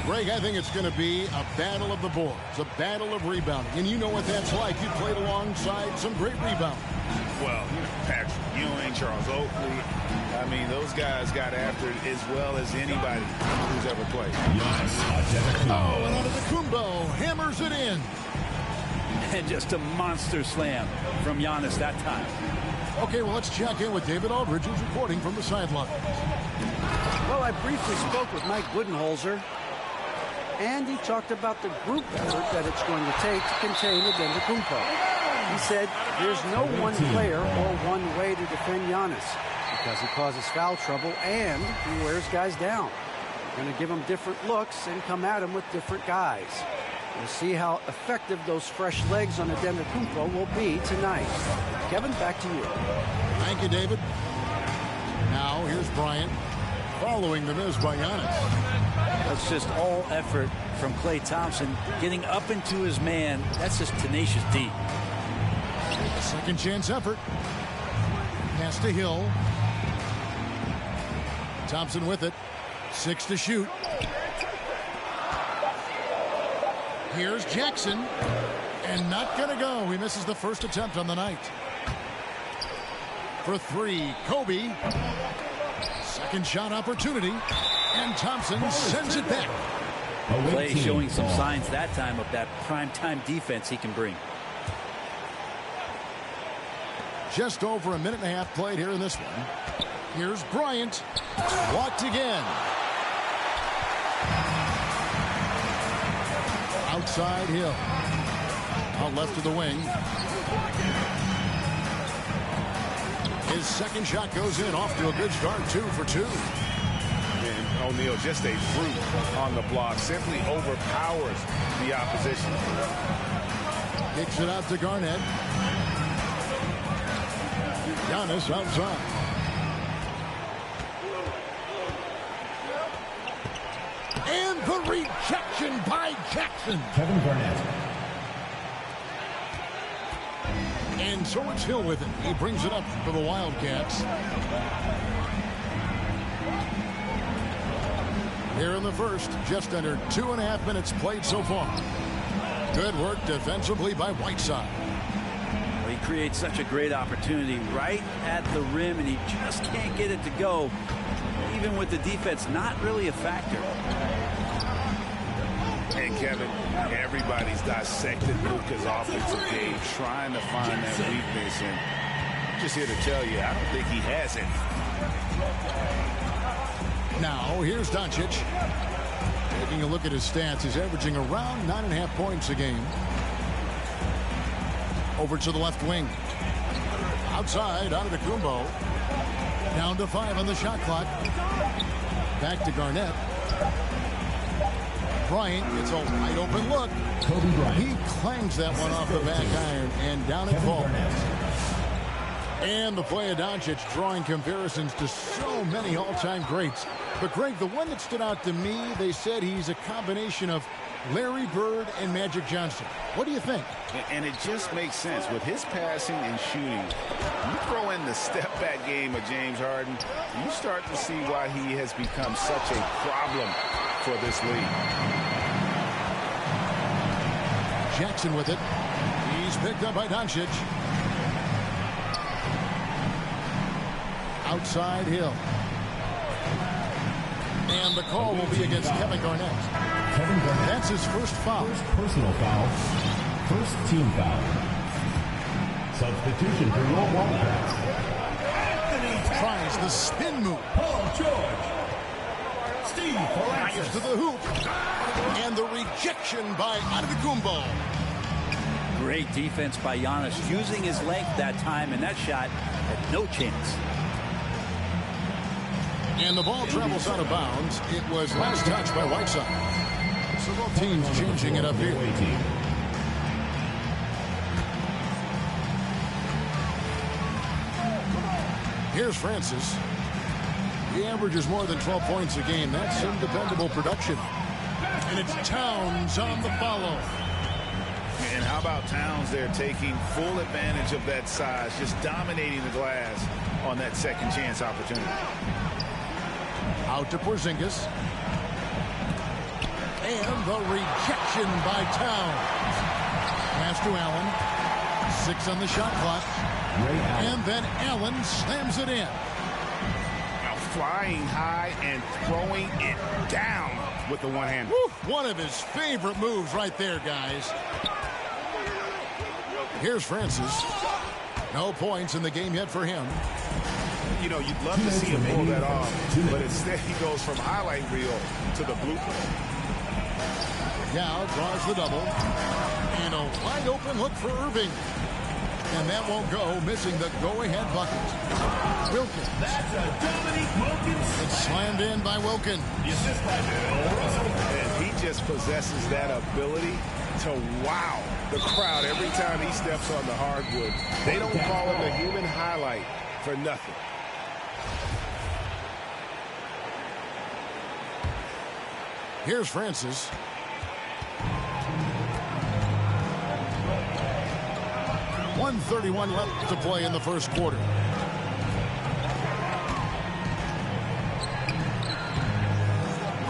Greg, I think it's going to be a battle of the boards, a battle of rebounding. And you know what that's like. You played alongside some great rebounding. Well, Patrick Ewing, Charles Oakley. I mean, those guys got after it as well as anybody who's ever played. Oh, and Antetokounmpo hammers it in. And just a monster slam from Giannis that time. Okay, well, let's check in with David Aldridge, who's reporting from the sideline. Well, I briefly spoke with Mike Budenholzer, and he talked about the group effort that it's going to take to contain Antetokounmpo. He said there's no one player or one way to defend Giannis because he causes foul trouble and he wears guys down. Going to give him different looks and come at him with different guys. We'll see how effective those fresh legs on Antetokounmpo will be tonight. Kevin, back to you. Thank you, David. Now, here's Bryant following the miss by Giannis. That's just all effort from Klay Thompson. Getting up into his man, that's just tenacious D. Second chance effort. Pass to Hill. Thompson with it. 6 to shoot. Here's Jackson. And not going to go. He misses the first attempt on the night. For 3, Kobe. Second shot opportunity. And Thompson sends it back. Klay showing some signs that time of that primetime defense he can bring. Just over a minute and a half played here in this one. Here's Bryant. Walked again. Outside Hill. Out left of the wing. His second shot goes in. Off to a good start. 2 for 2. And O'Neal, just a brute on the block. Simply overpowers the opposition. Kicks it out to Garnett. Giannis outside. And the rejection by Jackson. Kevin Garnett. And so it's Hill with it. He brings it up for the Wildcats. Here in the first, just under 2.5 minutes played so far. Good work defensively by Whiteside. Well, he creates such a great opportunity right at the rim, and he just can't get it to go. Even with the defense not really a factor. And Kevin, everybody's dissected Luka's offensive game, trying to find that weakness. And I'm just here to tell you, I don't think he has it. Now, here's Doncic. Taking a look at his stats, he's averaging around 9.5 points a game. Over to the left wing. Outside, Antetokounmpo. Down to 5 on the shot clock. Back to Garnett. Bryant gets a wide open look. Kobe Bryant. He clangs that one off the back iron, and down it falls. And the play of Doncic drawing comparisons to so many all-time greats. But, Greg, the one that stood out to me, they said he's a combination of Larry Bird and Magic Johnson. What do you think? And it just makes sense. With his passing and shooting, you throw in the step-back game of James Harden, you start to see why he has become such a problem for this league. Jackson with it. He's picked up by Doncic. Outside Hill. And the call will be against Kevin Garnett. Kevin Garnett. That's his first foul. First personal foul. First team foul. Substitution for your Wildcats. Tries the spin move. Paul George. Steve Gets to the hoop. And the rejection by Antetokounmpo. Great defense by Giannis, using his length that time, and that shot had no chance. And the ball travels out of bounds. It was last touched by Whiteside. So both teams changing it up here. Here's Francis. He averages more than 12 points a game. That's some dependable production. And it's Towns on the follow. And how about Towns there taking full advantage of that size, just dominating the glass on that second chance opportunity. Out to Porzingis. And the rejection by Towns. Pass to Allen. 6 on the shot clock. And then Allen slams it in. Now flying high and throwing it down with the one-hand. One of his favorite moves right there, guys. Here's Francis. No points in the game yet for him. You know, you'd love to see him pull that off, but instead he goes from highlight reel to the blueprint. Yao draws the double. And a wide open look for Irving. And that won't go, missing the go-ahead bucket. Wilkins. That's a Dominique Wilkins. It's slammed in by Wilkins. The assist by Bill Russell. And he just possesses that ability to wow the crowd every time he steps on the hardwood. They don't call him the human highlight for nothing. Here's Francis. .131 left to play in the first quarter.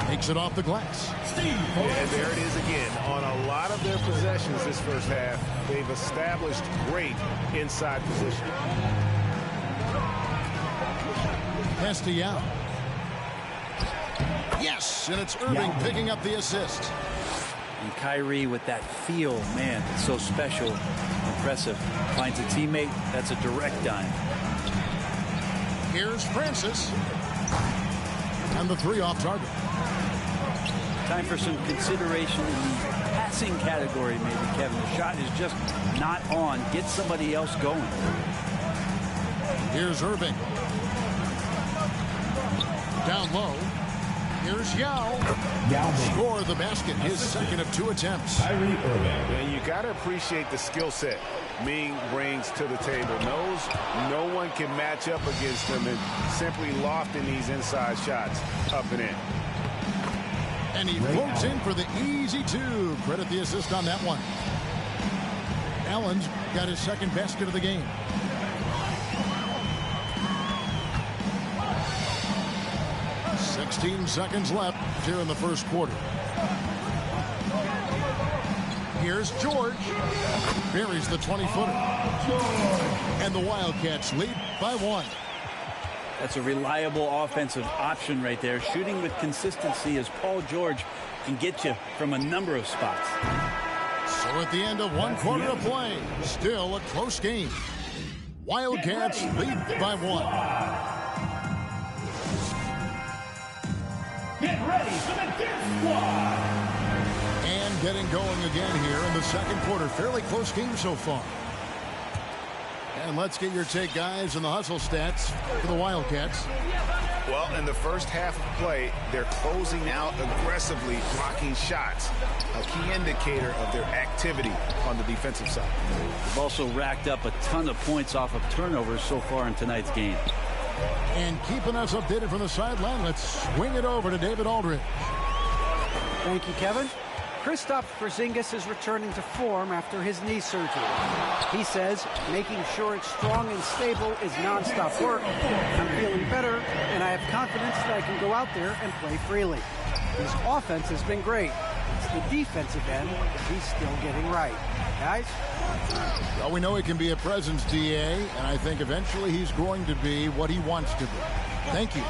Takes it off the glass. And there it is again. On a lot of their possessions this first half, they've established great inside position. Pass to Yao. Yes, and it's Irving picking up the assist. And Kyrie with that feel, man, it's so special, impressive. Finds a teammate, that's a direct dime. Here's Francis. And the 3 off target. Time for some consideration in the passing category, maybe, Kevin. The shot is just not on. Get somebody else going. Here's Irving. Down low. Here's Yao. Score the basket. His second of 2 attempts. Kyrie Irving. And you got to appreciate the skill set Ming brings to the table. Knows no one can match up against him and simply lofting these inside shots up and in. And he floats in for the easy 2. Credit the assist on that one. Allen's got his second basket of the game. .16 seconds left here in the first quarter. Here's George. Buries the 20-footer. And the Wildcats lead by 1. That's a reliable offensive option right there. Shooting with consistency as Paul George can get you from a number of spots. So at the end of 1 quarter of play, still a close game. Wildcats lead by 1. Get ready for the Death Squad. And getting going again here in the second quarter. Fairly close game so far. And let's get your take, guys, on the hustle stats for the Wildcats. Well, in the first half of play, they're closing out aggressively, blocking shots. A key indicator of their activity on the defensive side. They've also racked up a ton of points off of turnovers so far in tonight's game. And keeping us updated from the sideline, let's swing it over to David Aldridge. Thank you, Kevin. Kristaps Porzingis is returning to form after his knee surgery. He says making sure it's strong and stable is nonstop work. I'm feeling better, and I have confidence that I can go out there and play freely. His offense has been great. It's the defensive end that he's still getting right. Guys? Well, we know he can be a presence, DA, and I think eventually he's going to be what he wants to be. Thank you.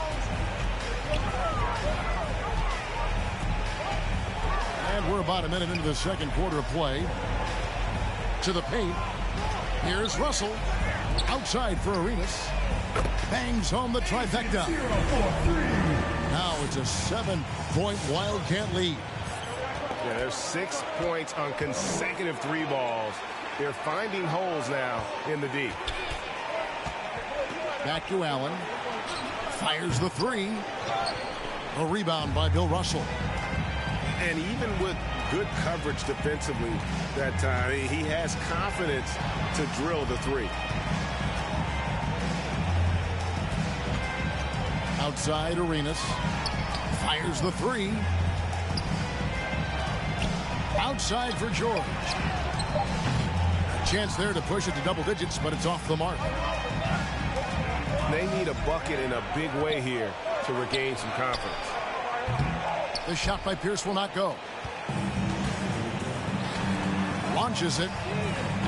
And we're about a minute into the second quarter of play. To the paint. Here's Russell. Outside for Arenas. Bangs home the trifecta. Now it's a 7-point Wildcat lead. Yeah, there's 6 points on consecutive 3 balls. They're finding holes now in the D. Back to Allen. Fires the 3. A rebound by Bill Russell. And even with good coverage defensively that time, he has confidence to drill the 3. Outside Arenas. Fires the 3. Outside for George. A chance there to push it to double digits, but it's off the mark. They need a bucket in a big way here to regain some confidence. The shot by Pierce will not go. Launches it.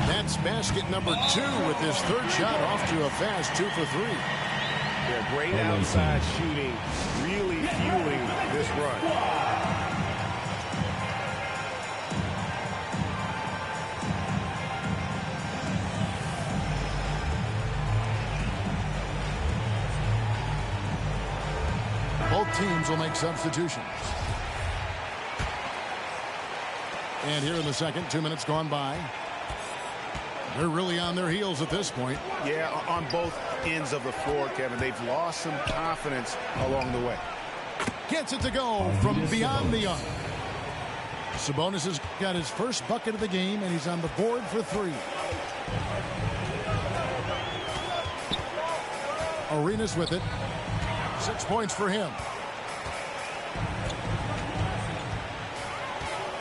That's basket number 2 with his third shot off to a fast 2 for 3. Yeah, great outside shooting, really fueling this run. Both teams will make substitutions. And here in the second, 2 minutes gone by. They're really on their heels at this point. Yeah, on both ends of the floor, Kevin. They've lost some confidence along the way. Gets it to go from beyond the arc. Sabonis has got his first bucket of the game, and he's on the board for 3. Arenas with it. 6 points for him.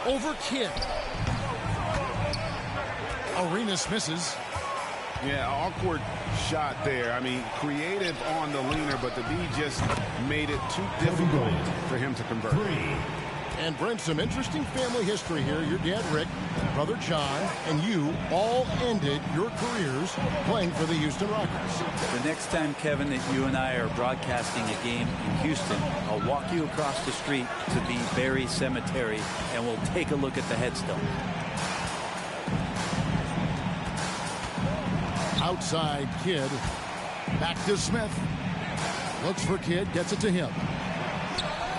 Over Kidd. Arenas misses. Yeah, awkward shot there. I mean, creative on the leaner, but the D just made it too difficult for him to convert. And Brent, some interesting family history here. Your dad, Rick, brother John, and you all ended your careers playing for the Houston Rockets. The next time, Kevin, that you and I are broadcasting a game in Houston, I'll walk you across the street to the Berry Cemetery, and we'll take a look at the headstone. Outside Kidd. Back to Smith. Looks for Kidd, gets it to him.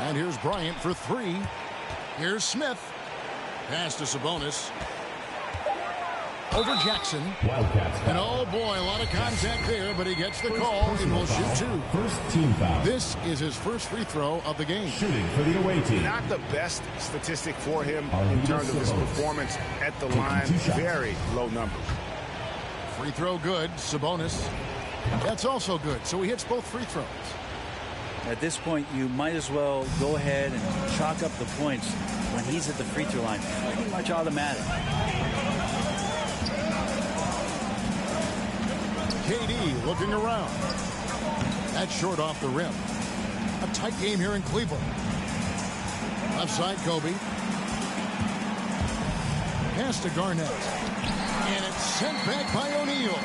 And here's Bryant for 3. Here's Smith. Pass to Sabonis. Over Jackson. And oh boy, a lot of contact there, but he gets the call and will shoot 2. First team foul. This is his first free throw of the game. Shooting for the away team. Not the best statistic for him in terms of his performance at the line. Very low numbers. Free throw good. Sabonis. That's also good. So he hits both free throws. At this point, you might as well go ahead and chalk up the points when he's at the free throw line. Pretty much automatic. KD looking around. That's short off the rim. A tight game here in Cleveland. Left side, Kobe. Pass to Garnett. And it's sent back by O'Neal.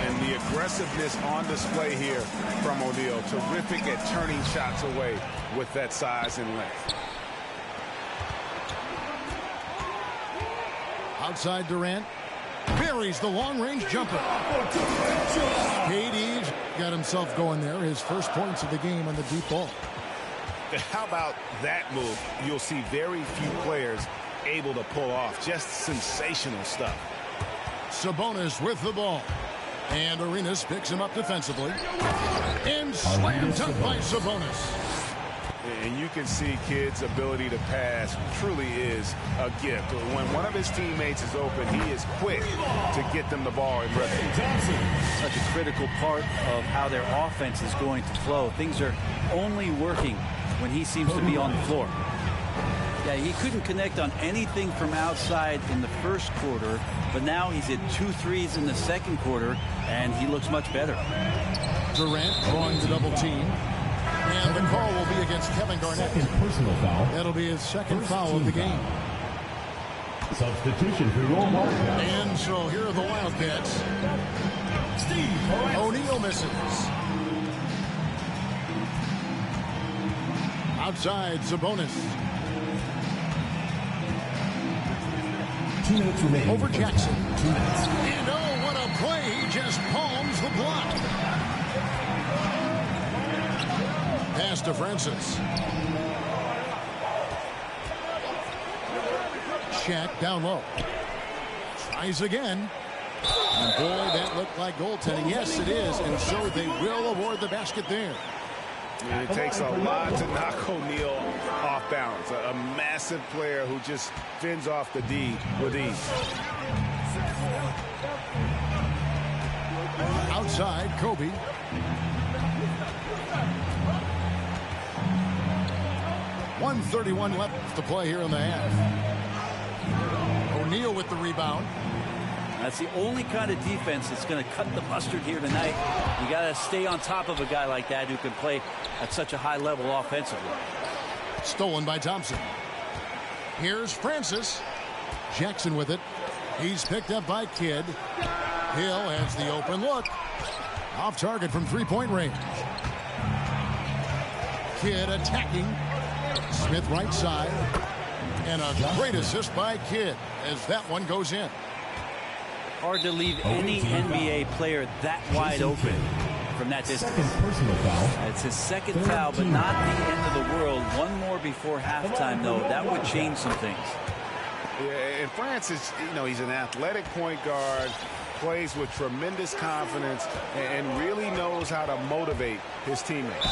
And the aggressiveness on display here from O'Neal. Terrific at turning shots away with that size and length. Outside Durant. Buries the long-range jumper. KD's got himself going there. His first points of the game on the deep ball. How about that move? You'll see very few players able to pull off. Just sensational stuff. Sabonis with the ball. And Arenas picks him up defensively. And slam dunk by Sabonis. And you can see Kidd's ability to pass truly is a gift. When one of his teammates is open, he is quick to get them the ball in rhythm. Such a critical part of how their offense is going to flow. Things are only working when he seems to be on the floor. Yeah, he couldn't connect on anything from outside in the first quarter, but now he's hit 2 threes in the second quarter, and he looks much better. Durant drawing the double team. And the call will be against Kevin Garnett. Personal foul. That'll be his second foul of the game. Substitution for your Wildcats. And so here are the Wildcats. O'Neal misses. Outside, Sabonis. 2 minutes remaining. Over Jackson. 2 minutes. And oh, what a play. He just palms the block. Pass to Francis. Shaq down low. Tries again. And boy, that looked like goaltending. Yes, it is. And so they will award the basket there. And it takes a lot to knock O'Neal off balance. A massive player who just fends off the D with ease. Outside, Kobe. .131 left to play here in the half. O'Neal with the rebound. That's the only kind of defense that's going to cut the mustard here tonight. You got to stay on top of a guy like that who can play at such a high level offensively. Stolen by Thompson. Here's Francis. Jackson with it. He's picked up by Kidd. Hill has the open look. Off target from three-point range. Kidd attacking. Smith right side. And a great assist by Kidd as that one goes in. Hard to leave any NBA player that wide open from that distance. It's his second foul, but not the end of the world. One more before halftime, though. That would change some things. Yeah, and Francis, he's an athletic point guard, plays with tremendous confidence, and really knows how to motivate his teammates.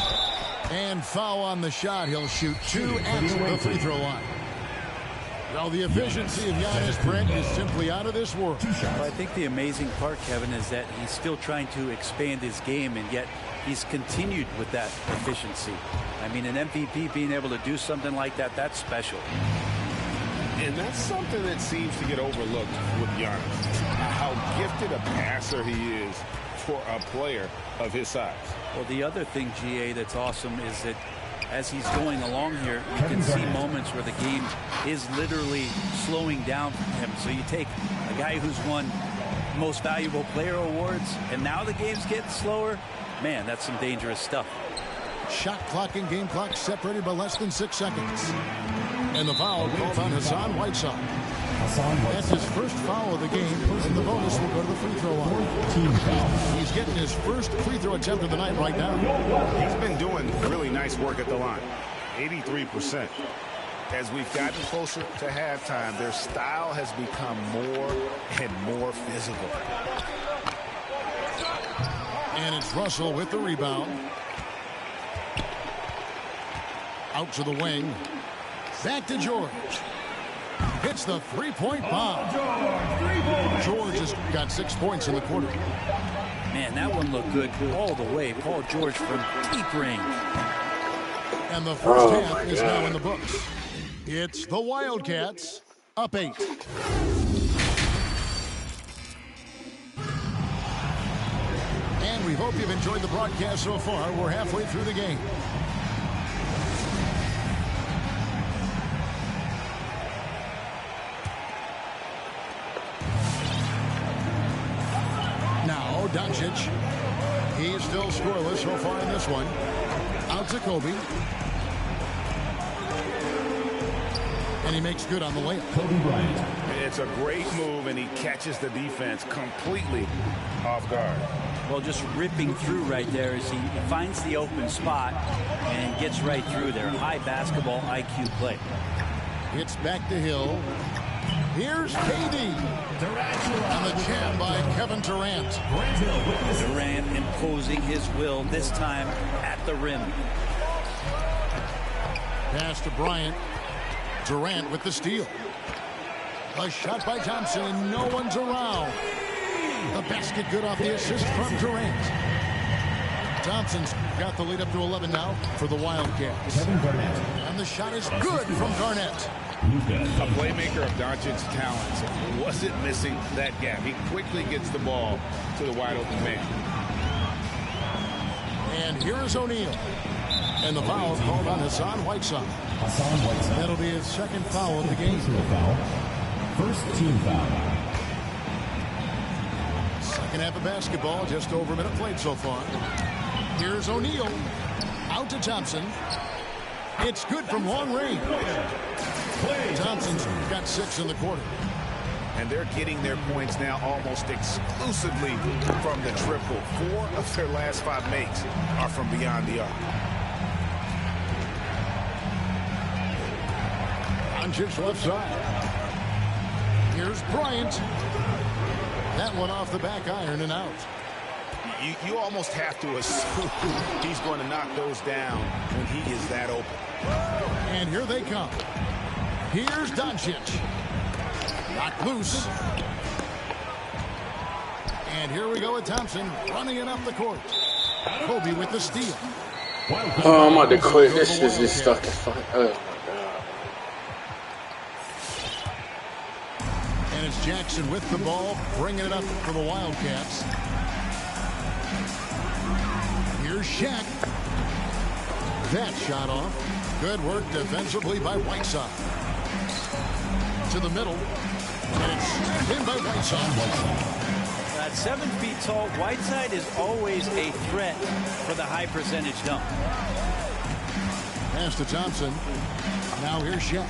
And foul on the shot. He'll shoot 2 at the free throw line. Well, the efficiency of Giannis, Brent, is simply out of this world. Well, I think the amazing part, Kevin, is that he's still trying to expand his game, and yet he's continued with that efficiency. I mean, an MVP being able to do something like that, that's special. And that's something that seems to get overlooked with Giannis. How gifted a passer he is for a player of his size. Well, the other thing, GA, that's awesome is that as he's going along here, you can see moments where the game is literally slowing down for him. So you take a guy who's won most valuable player awards, and now the game's getting slower. Man, that's some dangerous stuff. Shot clock and game clock separated by less than 6 seconds. And the foul called on Hassan Whiteside. That's his first foul of the game, and the bonus will go to the free throw line. He's getting his first free throw attempt of the night right now. He's been doing really nice work at the line. 83%. As we've gotten closer to halftime, their style has become more and more physical. And it's Russell with the rebound. Out to the wing. Back to George. Hits the three-point bomb. George has got 6 points in the quarter. Man, that one looked good all the way. Paul George from deep range. And the first half is now in the books. It's the Wildcats up 8. And we hope you've enjoyed the broadcast so far. We're halfway through the game. Doncic. He's still scoreless so far in this one. Out to Kobe. And he makes good on the layup. Kobe Bryant. It's a great move, and he catches the defense completely off guard. Well, just ripping through right there as he finds the open spot and gets right through there. High basketball IQ play. It's back to Hill. Here's KD. On the jam by Kevin Durant. Durant imposing his will, this time at the rim. Pass to Bryant. Durant with the steal. A shot by Thompson, and no one's around. The basket good off the assist from Durant. Thompson's got the lead up to 11 now for the Wildcats. And the shot is good from Garnett. A playmaker of Doncic's talents wasn't missing that gap. He quickly gets the ball to the wide open man. And here is O'Neal. And the foul called on Hassan Whiteside. That'll be his second foul of the game. First team foul. Second half of basketball, just over a minute played so far. Here's O'Neal. Out to Thompson. It's good from long range. Thompson's got 6 in the quarter. And they're getting their points now almost exclusively from the triple. 4 of their last 5 makes are from beyond the arc. Doncic left side. Here's Bryant. That one off the back iron and out. You almost have to assume he's going to knock those down when he is that open. And here they come. Here's Doncic. Knocked loose. And here we go with Thompson running it up the court. Kobe with the steal. Oh, I'm about to quit. This is just stuck. Oh my god. And it's Jackson with the ball, bringing it up for the Wildcats. Here's Shaq. that shot off. Good work defensively by Whiteside. To the middle. And it's in by Whiteside. At 7 feet tall, Whiteside is always a threat for the high percentage dunk. Pass to Thompson. Now here's Shaq.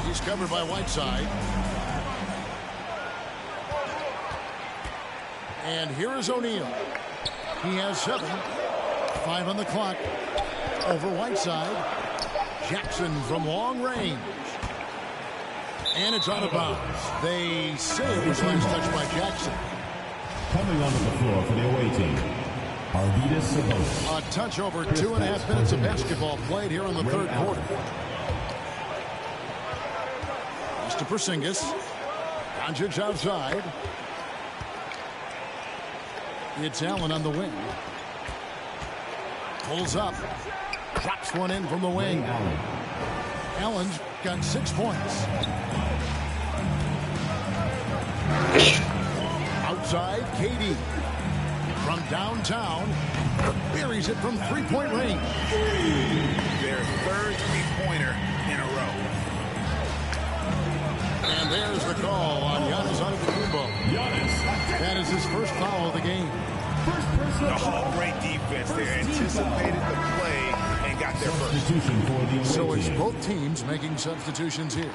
He's covered by Whiteside. And here is O'Neal. He has 7. 5 on the clock. Over Whiteside. Jackson from long range. And it's out of bounds. They say it was last touched by Jackson. Coming onto the floor for the away team, Arvydas Sabonis. A touch over 2.5 minutes of basketball played here in the third quarter. Pass to Porzingis. Doncic outside. It's Allen on the wing. Pulls up. Drops one in from the wing. Allen's got 6 points. Outside, KD. From downtown, buries it from three-point range. Their third three-pointer in a row. And there's the call on Giannis Antetokounmpo. That is his first foul of the game. Oh, great defense there. Anticipated the play and got there first. So it's both teams making substitutions here.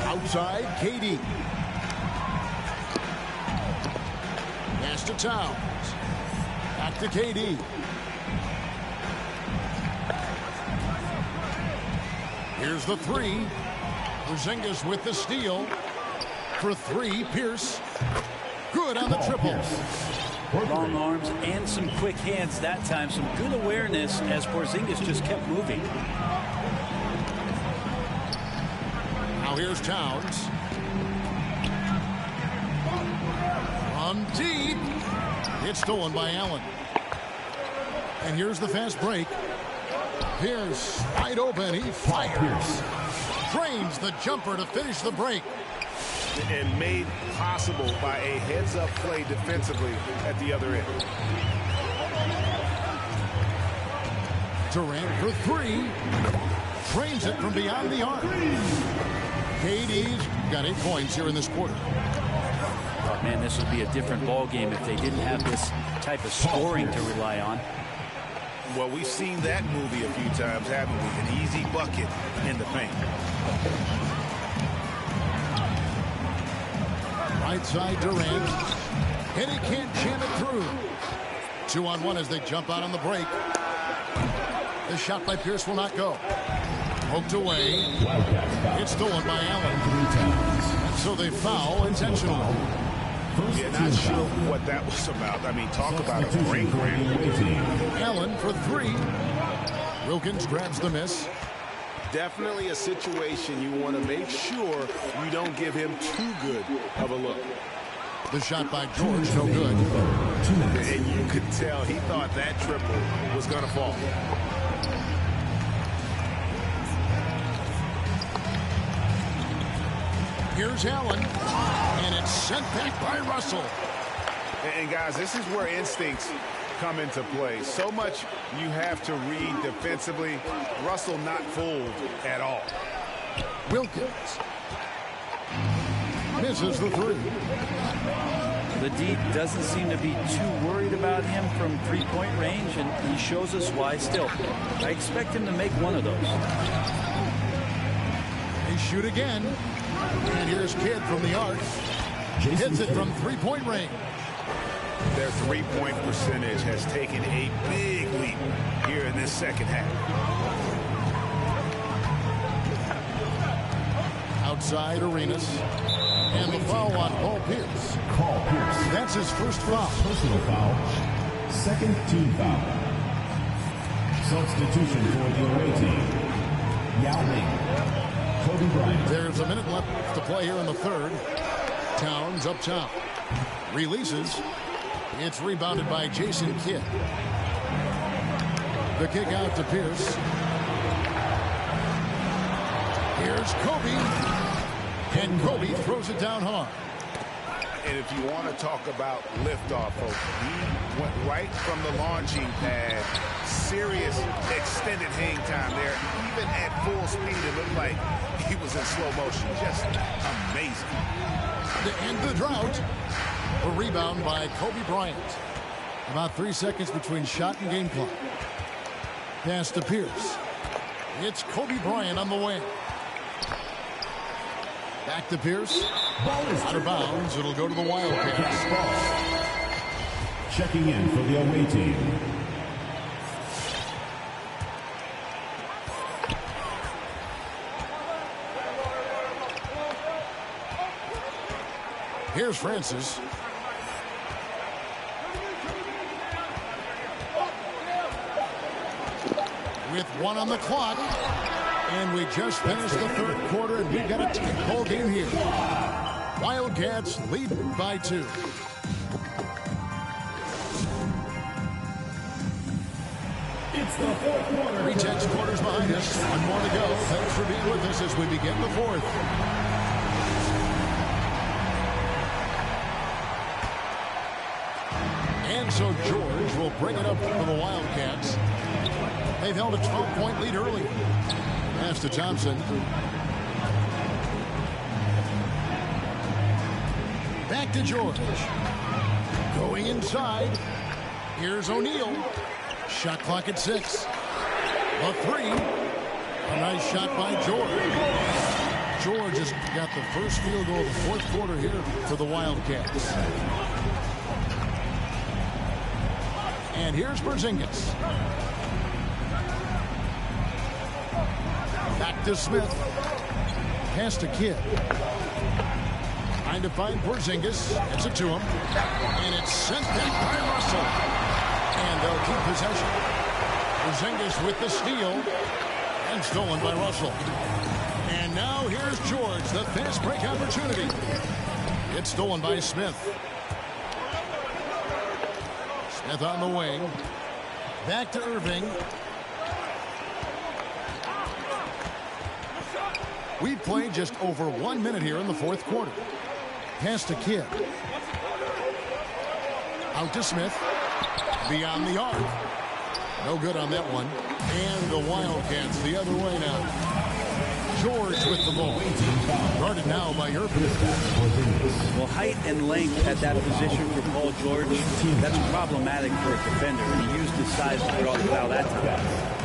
Outside, KD. Pass to Towns. Back to KD. Here's the three. Porzingis with the steal. For 3, Pierce. Good on the triple. Long arms and some quick hands that time. Some good awareness as Porzingis just kept moving. Now here's Towns. From deep. It's stolen by Allen. And here's the fast break. Pierce wide open. He fires. Drains the jumper to finish the break. And made possible by a heads-up play defensively at the other end. Durant for 3. Drains it from beyond the arc. KD's got 8 points here in this quarter. Oh, man, this would be a different ball game if they didn't have this type of scoring to rely on. Well, we've seen that movie a few times, haven't we? An easy bucket in the paint. Right side Durant. And he can't jam it through. 2-on-1 as they jump out on the break. The shot by Pierce will not go. Poked away. It's stolen by Allen. So they foul intentionally. Yeah, not sure what that was about. I mean, talk about a break grab. Allen for 3. Wilkins grabs the miss. Definitely a situation you want to make sure you don't give him too good of a look. The shot by George, no good. And you could tell he thought that triple was going to fall. Here's Allen, and it's sent back by Russell. And guys, this is where instincts come into play. So much you have to read defensively. Russell not fooled at all. Wilkins misses the 3. The D doesn't seem to be too worried about him from three-point range, and he shows us why still. I expect him to make one of those. They shoot again. And here's Kidd from the arc. Hits it from three-point range. Their three-point percentage has taken a big leap here in this second half. Outside Arenas. And the foul on Paul Pierce. Paul Pierce. That's his first foul. Personal foul. Second team foul. Substitution for the away team. Yao Ming. Kobe Bryant. There's a minute left to play here in the third. Towns up top. Releases. It's rebounded by Jason Kidd. The kick out to Pierce. Here's Kobe. And Kobe throws it down hard. And if you want to talk about liftoff, folks, he went right from the launching pad. Serious extended hang time there. Even at full speed, it looked like he was in slow motion. Just amazing. To end the drought, a rebound by Kobe Bryant. About 3 seconds between shot and game clock. Pass to Pierce. It's Kobe Bryant on the wing. Back to Pierce. Out of bounds. It'll go to the Wildcats. Checking in for the away team. Here's Francis. With 1 on the clock. And we just finished the third quarter, and we've got a tight ball game here. Wildcats lead by 2. It's the fourth quarter. 3 tenths quarters behind us. 1 more to go. Thanks for being with us as we begin the fourth. And so George will bring it up for the Wildcats. They've held a 12-point lead early. Pass to Thompson. Back to George. Going inside. Here's O'Neal. Shot clock at 6. A 3. A nice shot by George. George has got the first field goal of the fourth quarter here for the Wildcats. And here's Porzingis. Back to Smith. Pass to Kidd. Trying to find Porzingis. Gets it to him. And it's sent back by Russell. And they'll keep possession. Porzingis with the steal. And stolen by Russell. And now here's George. The fast break opportunity. It's stolen by Smith. Smith on the wing. Back to Irving. We've played just over 1 minute here in the fourth quarter. Pass to Kidd. Out to Smith. Beyond the arc. No good on that one. And the Wildcats the other way now. George with the ball. Guarded now by Irving. Well, height and length at that position for Paul George, that's problematic for a defender. And he used his size to draw the foul that time.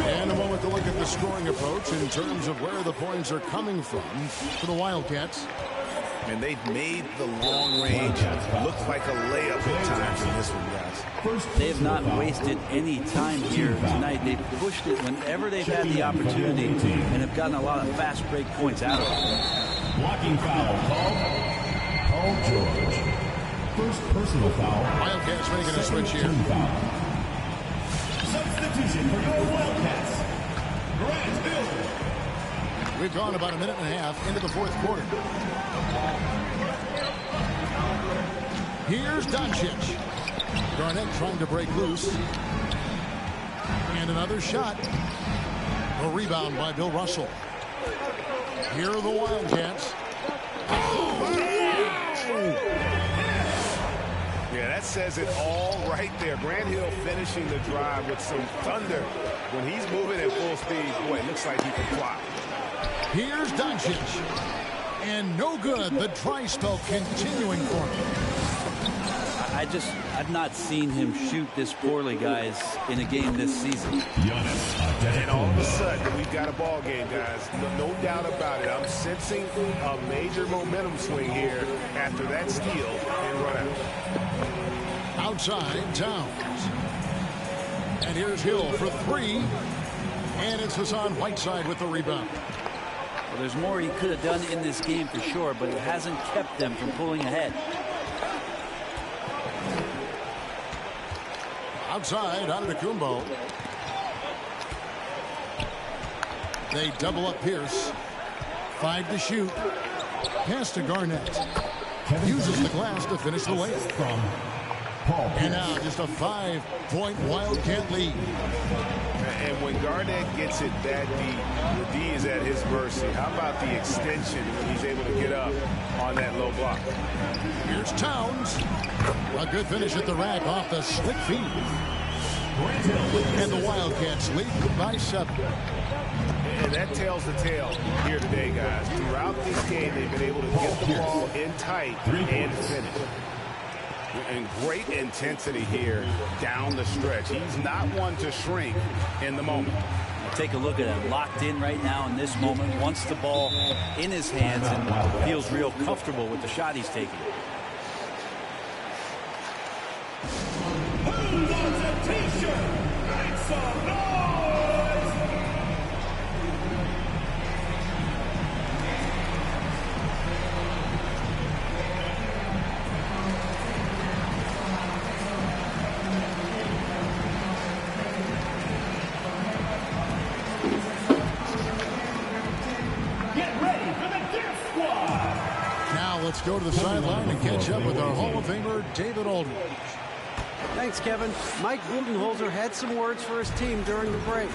And a moment to look at the scoring approach in terms of where the points are coming from for the Wildcats. And they've made the long range look like a layup at times in this one, guys. They have not wasted any time here tonight. They've pushed it whenever they've had the opportunity and have gotten a lot of fast break points out of it. Blocking foul called. Paul George. First personal foul. Wildcats making a switch here. Substitution for your Wildcats. Grant Hill. We've gone about a minute and a half into the fourth quarter. Here's Doncic. Garnett trying to break loose. And another shot. A rebound by Bill Russell. Here are the Wildcats. Yeah, that says it all right there. Grant Hill finishing the drive with some thunder. When he's moving at full speed, boy, it looks like he can fly. Here's Doncic. And no good. The dry spell continuing for him. I've not seen him shoot this poorly, guys, in a game this season. And all of a sudden, we've got a ball game, guys. No doubt about it. I'm sensing a major momentum swing here after that steal and run out. Outside, Towns. And here's Hill for 3. And it's Hassan Whiteside with the rebound. Well, there's more he could have done in this game for sure, but it hasn't kept them from pulling ahead. Outside, Antetokounmpo. They double up Pierce. 5 to shoot. Pass to Garnett. Uses the glass to finish the layup. Paul And Pierce. now just a 5-point Wildcat lead. And when Garnett gets it that deep, the D is at his mercy. How about the extension when he's able to get up on that low block? Here's Towns. A good finish at the rack off the slick feed. And the Wildcats lead by 7. And that tells the tale here today, guys. Throughout this game, they've been able to get the ball in tight and finish. And great intensity here down the stretch. He's not one to shrink in the moment. Take a look at him, locked in right now in this moment, wants the ball in his hands and feels real comfortable with the shot he's taking. Who wants a t-shirt? Make some noise! Let's go to the sideline and catch up with our Hall of Famer, David Aldridge. Thanks, Kevin. Mike Budenholzer had some words for his team during the break.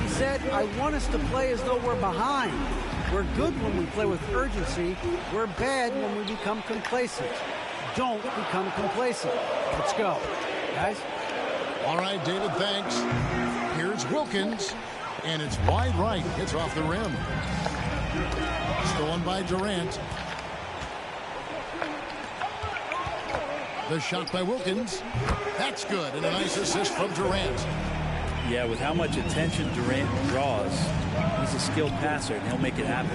He said, I want us to play as though we're behind. We're good when we play with urgency. We're bad when we become complacent. Don't become complacent. Let's go. Guys? All right, David, thanks. Here's Wilkins, and it's wide right. It's off the rim. Stolen by Durant. The shot by Wilkins. That's good, and a nice assist from Durant. Yeah, with how much attention Durant draws, he's a skilled passer, and he'll make it happen.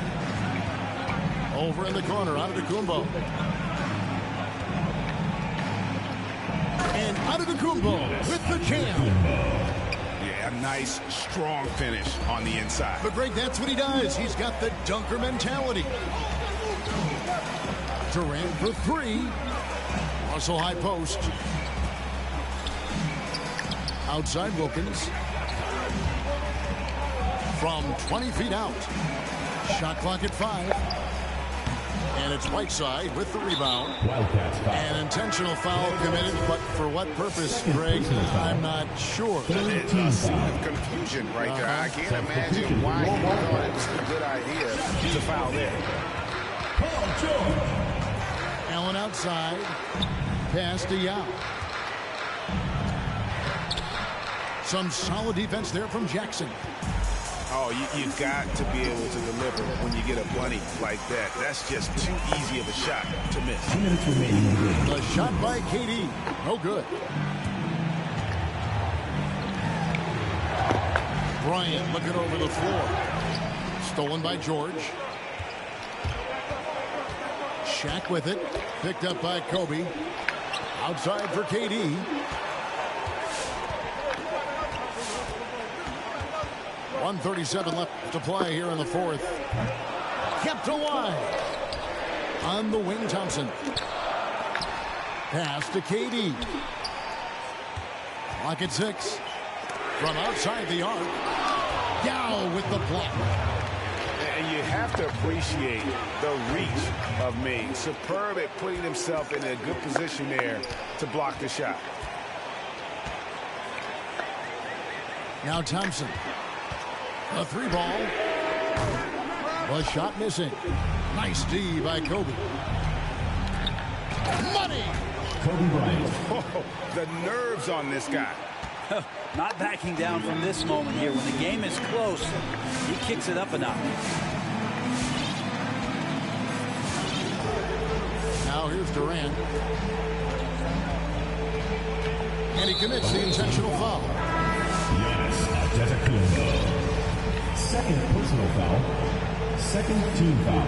Over in the corner, Antetokounmpo. And Antetokounmpo with the jam. Yeah, a nice, strong finish on the inside. But, Greg, that's what he does. He's got the dunker mentality. Durant for 3. Russell high post. Outside Wilkins. From 20 feet out. Shot clock at 5. And it's Whiteside with the rebound. Wildcats foul. An intentional foul committed, but for what purpose, Greg? I'm not sure. It's a scene of confusion right there. I can't imagine why he thought it was a good idea to foul there. Paul George. Allen outside. Pass to Yao. Some solid defense there from Jackson. Oh, you've got to be able to deliver when you get a bunny like that. That's just too easy of a shot to miss. 2 minutes remaining in the game. The shot by KD. No good. Bryant looking over the floor. Stolen by George. Shaq with it. Picked up by Kobe. Outside for KD. .137 left to play here in the 4th. Kept alive. On the wing, Thompson. Pass to KD. Clock at 6. From outside the arc. Yao with the block. And you have to appreciate the reach of Ming. Superb at putting himself in a good position there to block the shot. Now Thompson. A 3 ball. The shot missing. Nice D by Kobe. Money. Kobe Bryant. Oh, the nerves on this guy. Not backing down from this moment here. When the game is close, he kicks it up a notch. Now here's Durant. And he commits the intentional foul. Giannis Antetokounmpo. Second personal foul. Second team foul.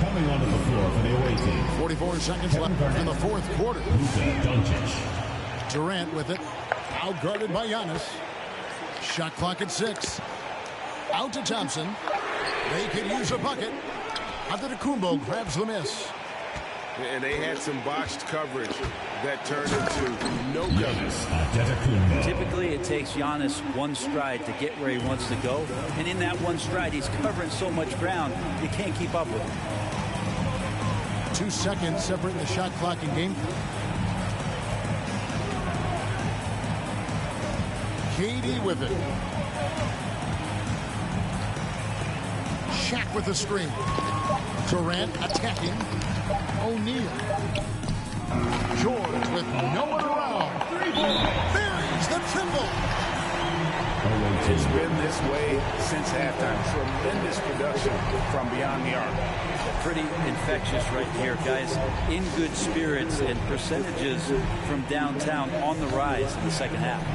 Coming onto the floor for the away team. 44 seconds left in the 4th quarter. Luka Doncic. Durant with it. Outguarded by Giannis. Shot clock at 6. Out to Thompson. They could use a bucket. Antetokounmpo grabs the miss. And they had some botched coverage that turned into no coverage. Antetokounmpo. Typically, it takes Giannis one stride to get where he wants to go. And in that one stride, he's covering so much ground, you can't keep up with him. 2 seconds separating the shot clock and game. KD with it. Shaq with the screen. Durant attacking. O'Neal. George with no one around. There's the triple. It's been this way since halftime. Tremendous production from beyond the arc. Pretty infectious right here, guys. In good spirits and percentages from downtown on the rise in the second half.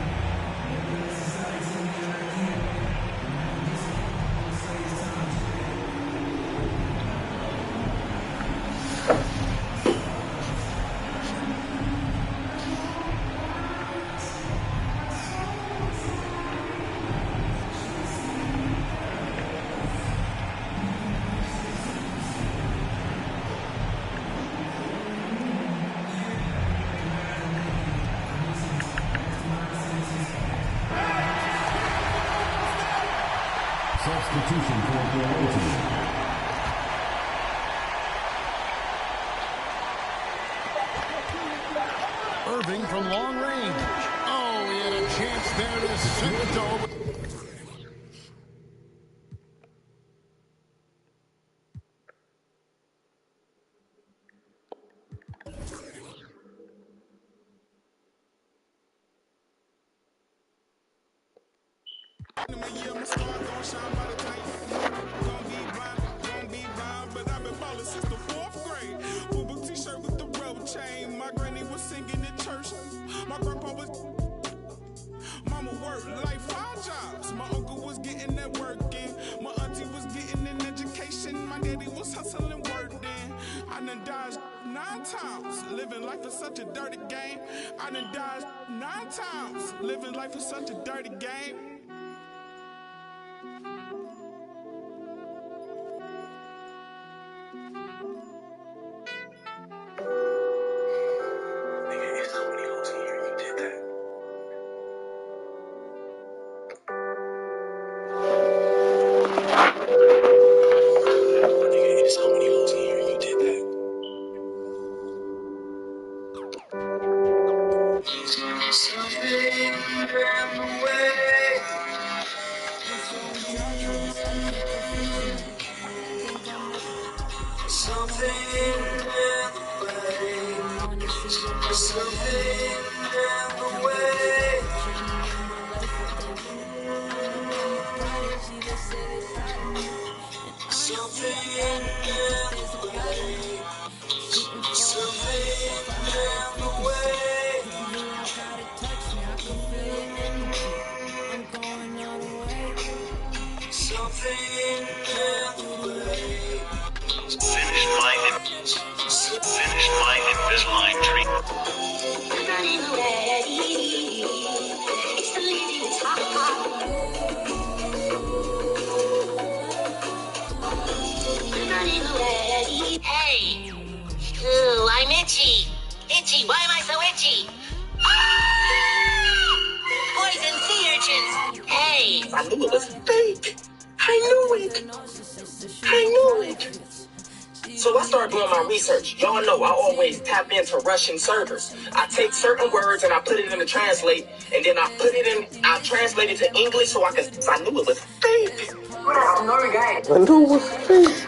Substitution for the away team. Irving from long range. Oh, he had a chance there to send it over. Living life is such a dirty game. I done died 9 times. Living life is such a dirty game. Hey! Ooh, I'm itchy. Itchy, why am I so itchy? Ah! Poison sea urchins! Hey! I knew it was fake. I knew it. So I started doing my research. Y'all know I always tap into Russian servers. I take certain words and I put it in the translate, and then I translate it to English so I knew it was fake. I knew it was fake.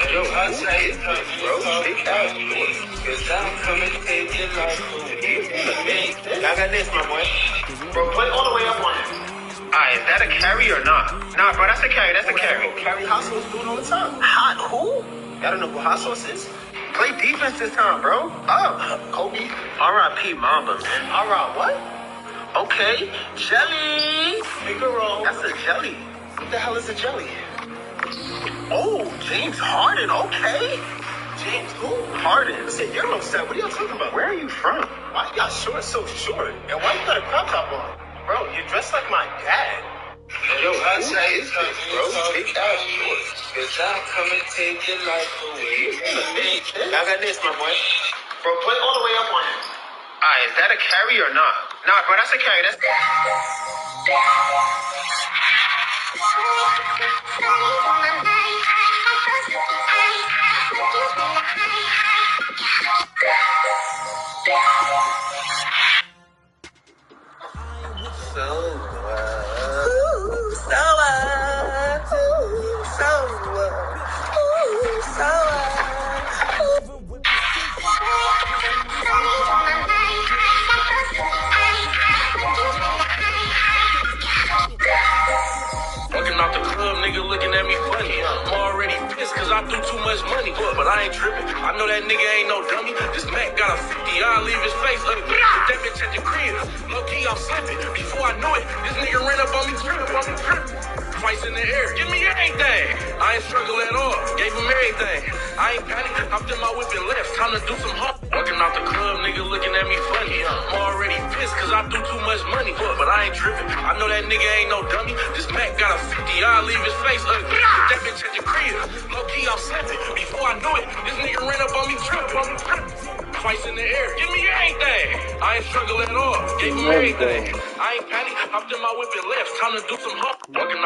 Yo, I say it, bro. Stick out, cause I'm coming to take your life. I got this, my boy. Bro, play all the way up on it. Alright, is that a carry or not? Nah, bro, that's a carry. That's a carry. Carry hot sauce do it all the time. Hot who? I don't know who hot sauce is. Play defense this time, bro. Up. Kobe. R.I.P. Mamba, man. R.I. what? Okay. Jelly. Figaro. That's a jelly. What the hell is a jelly? Oh, James Harden. Okay. James who? Harden. Listen, you're upset. What are y'all talking about? Where are you from? Why you got shorts so short? And why you got a crop top on? Bro, you're dressed like my dad. Yo, I say it's tough, bro. Big ass shorts. Cause I'll come and take your life away. I got this, my boy. Bro, play all the way up on him. Alright, is that a carry or not? Nah, bro, that's a carry. That's... Walking out the club, nigga looking at me funny. I'm already pissed cause I threw too much money. But I ain't tripping. I know that nigga ain't no dummy. This Mac got a 50, I'll leave his face ugly. Put that bitch at the crib. Low key, I'm slipping. Before I knew it, this nigga ran up on me, twice in the air. Give me everything. I ain't struggle at all. Gave him everything. I ain't panic. Hopped in my whip and left. Time to do some hard. Walking out the club, nigga looking at me funny. I'm already pissed cause I threw too much money. But I ain't tripping. I know that nigga ain't no dummy. This Mac got a 50, I'll leave his face ugly. Put that bitch at the crib. Low key, I'm slipping. Before I knew it, this nigga ran up on me, twice in the air. Give me everything. I ain't struggle at all. Gave him everything. I ain't panic. Hopped in my whip and left. Time to do some hard. Walking out